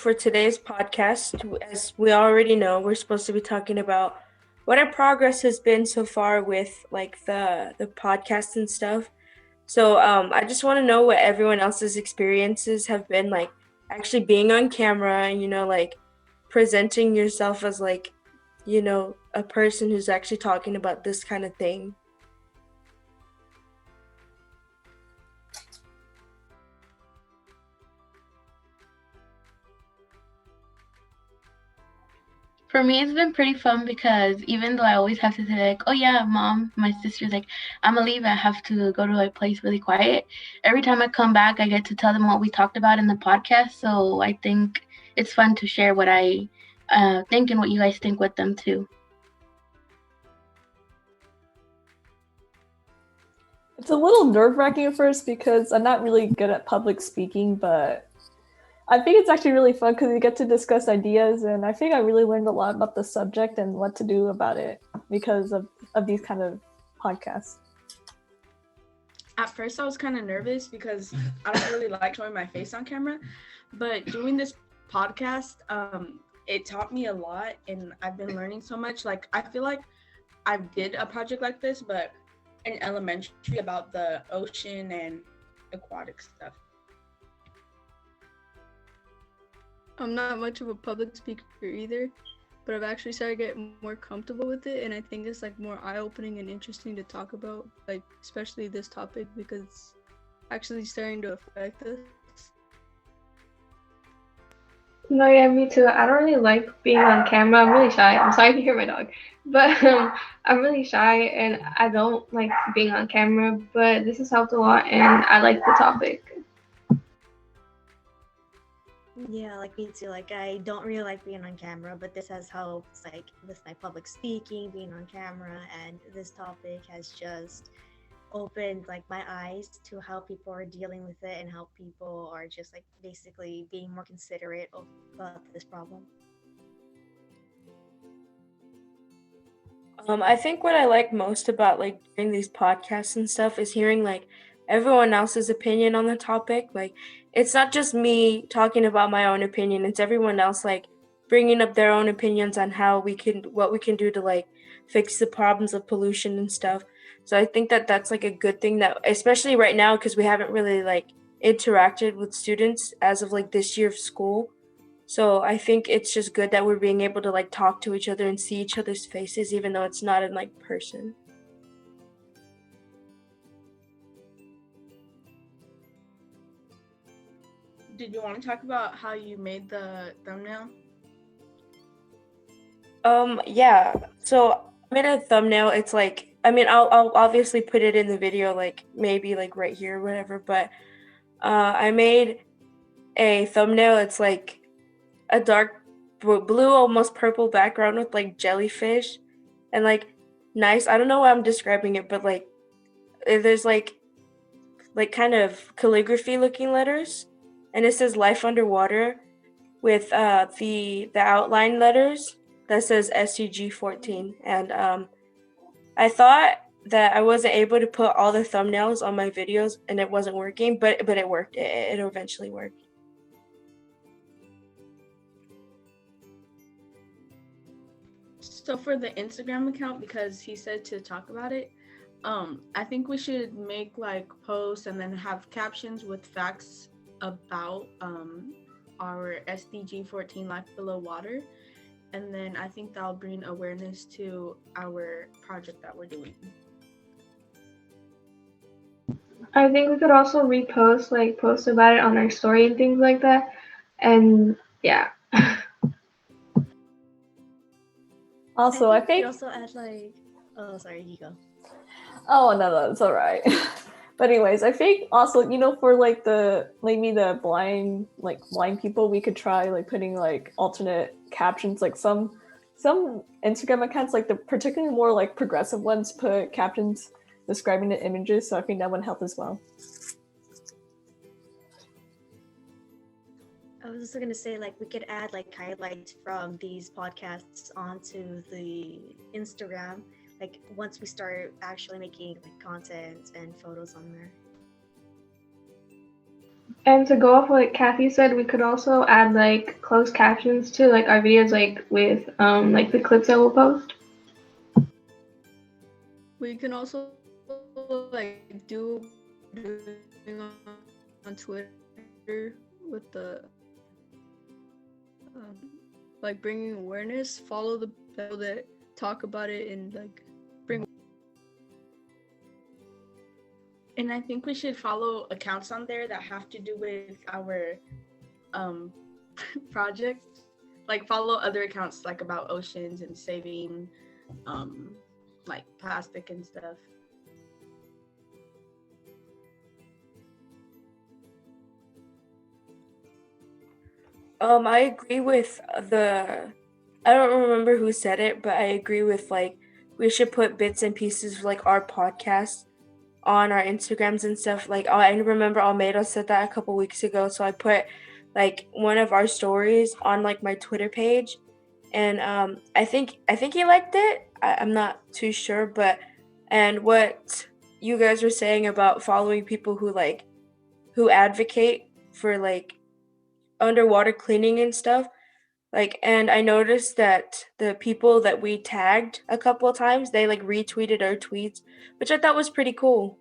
for today's podcast, as we already know, we're supposed to be talking about what our progress has been so far with like the podcast and stuff. So I just want to know what everyone else's experiences have been like actually being on camera and like presenting yourself as like a person who's actually talking about this kind of thing. For me, it's been pretty fun because even though I always have to say like, "Oh yeah, mom," my sister's like, "I'm gonna leave. I have to go to a place really quiet." Every time I come back, I get to tell them what we talked about in the podcast. So I think it's fun to share what I think and what you guys think with them too. It's a little nerve-wracking at first because I'm not really good at public speaking, but I think it's actually really fun because we get to discuss ideas, and I think I really learned a lot about the subject and what to do about it because of these kind of podcasts. At first, I was kind of nervous because I don't really like showing my face on camera, but doing this podcast, it taught me a lot, and I've been learning so much. Like, I feel like I did a project like this, but in elementary about the ocean and aquatic stuff. I'm not much of a public speaker either, but I've actually started getting more comfortable with it, and I think it's like more eye-opening and interesting to talk about, like especially this topic because it's actually starting to affect us. No, yeah, me too. I don't really like being on camera. I'm really shy. I'm sorry if you hear my dog, but I'm really shy and I don't like being on camera. But this has helped a lot, and I like the topic. Yeah, like me too. Like I don't really like being on camera, but this has helped like with my public speaking, being on camera, and this topic has just opened like my eyes to how people are dealing with it and how people are just like basically being more considerate of about this problem. I think what I like most about like doing these podcasts and stuff is hearing like everyone else's opinion on the topic. Like it's not just me talking about my own opinion, it's everyone else like bringing up their own opinions on what we can do to like fix the problems of pollution and stuff. So I think that that's like a good thing that especially right now because we haven't really like interacted with students as of like this year of school. So I think it's just good that we're being able to like talk to each other and see each other's faces even though it's not in like person. Did you want to talk about how you made the thumbnail? Yeah. So I made a thumbnail. It's like I'll obviously put it in the video like maybe like right here or whatever, but I made a thumbnail. It's like a dark blue, almost purple background with like jellyfish and like nice. I don't know why I'm describing it, but like there's like kind of calligraphy looking letters, and it says life underwater with the outline letters that says SDG14, and I thought that I wasn't able to put all the thumbnails on my videos and it wasn't working, but it worked. It eventually worked. So for the Instagram account, because he said to talk about it, I think we should make like posts and then have captions with facts about our SDG14 Life Below Water. And then I think that'll bring awareness to our project that we're doing. I think we could also repost, like post about it on our story and things like that. And yeah. Also, I think we also add like, oh sorry, you go. Oh no, it's all right. But anyways, I think also, for like maybe the blind people, we could try like putting like alternate captions. Like some Instagram accounts, like the particularly more like progressive ones, put captions describing the images. So I think that would help as well. I was also gonna say like we could add like highlights from these podcasts onto the Instagram. Like once we start actually making like content and photos on there. And to go off what Kathy said, we could also add like closed captions to like our videos, like with like the clips that we'll post. We can also like do doing on Twitter with the like bringing awareness. Follow the people that talk about it and like bring. And I think we should follow accounts on there that have to do with our project. Like follow other accounts like about oceans and saving like plastic and stuff. I agree with I don't remember who said it, but I agree with like we should put bits and pieces of like our podcast on our Instagrams and stuff. Like I remember Almeida said that a couple weeks ago, so I put like one of our stories on like my Twitter page, and I think he liked it. I'm not too sure, but and what you guys were saying about following people who advocate for like underwater cleaning and stuff. Like, and I noticed that the people that we tagged a couple of times, they like retweeted our tweets, which I thought was pretty cool.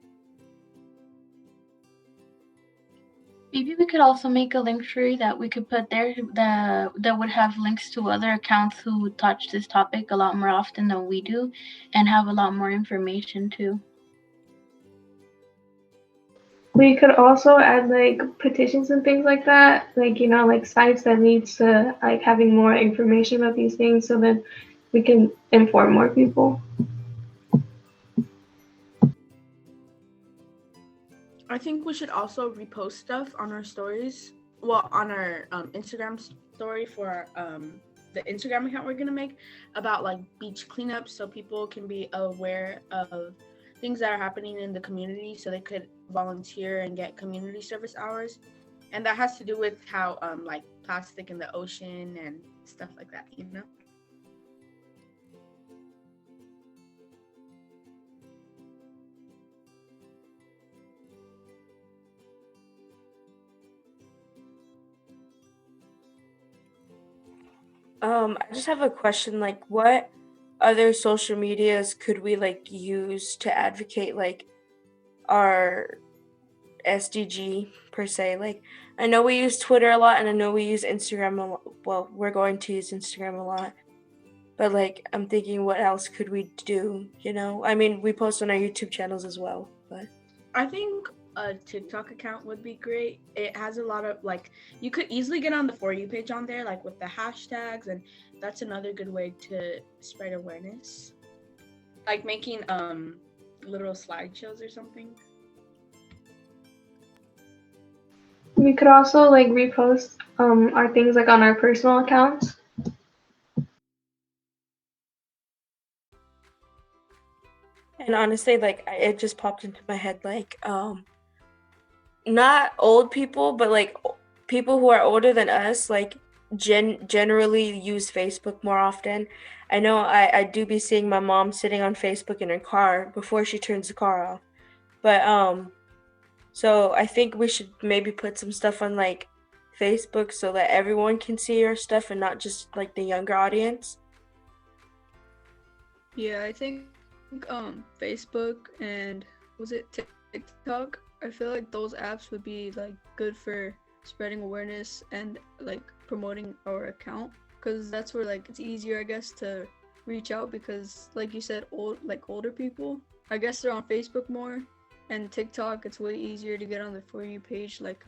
Maybe we could also make a link tree that we could put there that would have links to other accounts who touch this topic a lot more often than we do and have a lot more information too. We could also add like petitions and things like that, like like sites that leads to like having more information about these things, so that we can inform more people. I think we should also repost stuff on our stories. Well, on our Instagram story for the Instagram account we're gonna make about like beach cleanup, so people can be aware of things that are happening in the community, so they could volunteer and get community service hours. And that has to do with how like plastic in the ocean and stuff like that, you know. I just have a question. Like, what other social medias could we like use to advocate like our SDG per se? Like, I know we use Twitter a lot, and I know we use Instagram a lot. Well, we're going to use Instagram a lot, but like, I'm thinking, what else could we do? You know, I mean, we post on our YouTube channels as well, but I think a TikTok account would be great. It has a lot of like you could easily get on the For You page on there, like with the hashtags, and that's another good way to spread awareness. Like making little slideshows or something. We could also like repost our things like on our personal accounts. and honestly, like, it just popped into my head, like, not old people, but like people who are older than us, like generally use Facebook more often. I know I do be seeing my mom sitting on Facebook in her car before she turns the car off. But so I think we should maybe put some stuff on like Facebook so that everyone can see our stuff and not just like the younger audience. Yeah, I think Facebook and was it TikTok? I feel like those apps would be like good for spreading awareness and like promoting our account, because that's where like it's easier, I guess, to reach out, because like you said, older people, I guess they're on Facebook more, and TikTok it's way easier to get on the For You page, like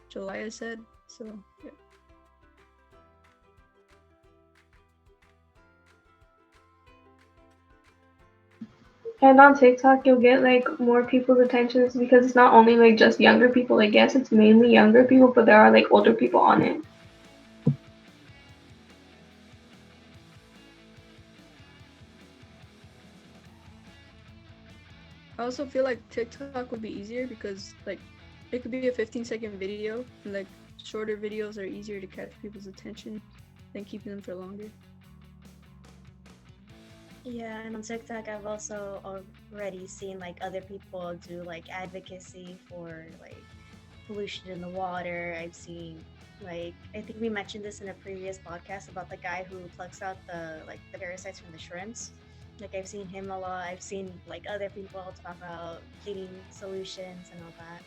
Julia said. So yeah. And on TikTok, you'll get like more people's attentions because it's not only like just younger people. I guess it's mainly younger people, but there are like older people on it. I also feel like TikTok would be easier because like it could be a 15-second video, and like shorter videos are easier to catch people's attention than keeping them for longer. Yeah, and on TikTok, I've also already seen like other people do like advocacy for like pollution in the water. I've seen like I think we mentioned this in a previous podcast about the guy who plucks out the parasites from the shrimps. Like I've seen him a lot. I've seen like other people talk about cleaning solutions and all that.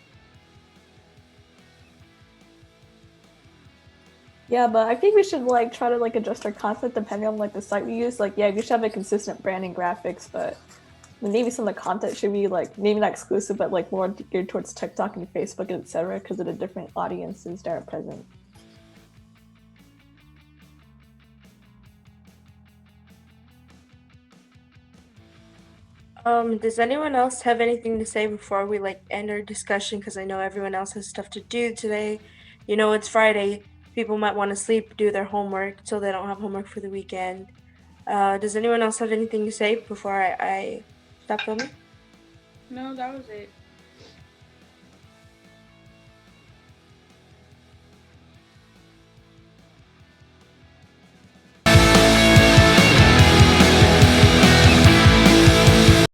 Yeah, but I think we should like try to like adjust our content depending on like the site we use. Like, yeah, we should have a consistent branding graphics, but maybe some of the content should be like maybe not exclusive, but like more geared towards TikTok and Facebook, etc., because of the different audiences that are present. Does anyone else have anything to say before we like end our discussion? Because I know everyone else has stuff to do today. You know, it's Friday. People might want to sleep, do their homework, so they don't have homework for the weekend. Does anyone else have anything to say before I stop filming? No, that was it.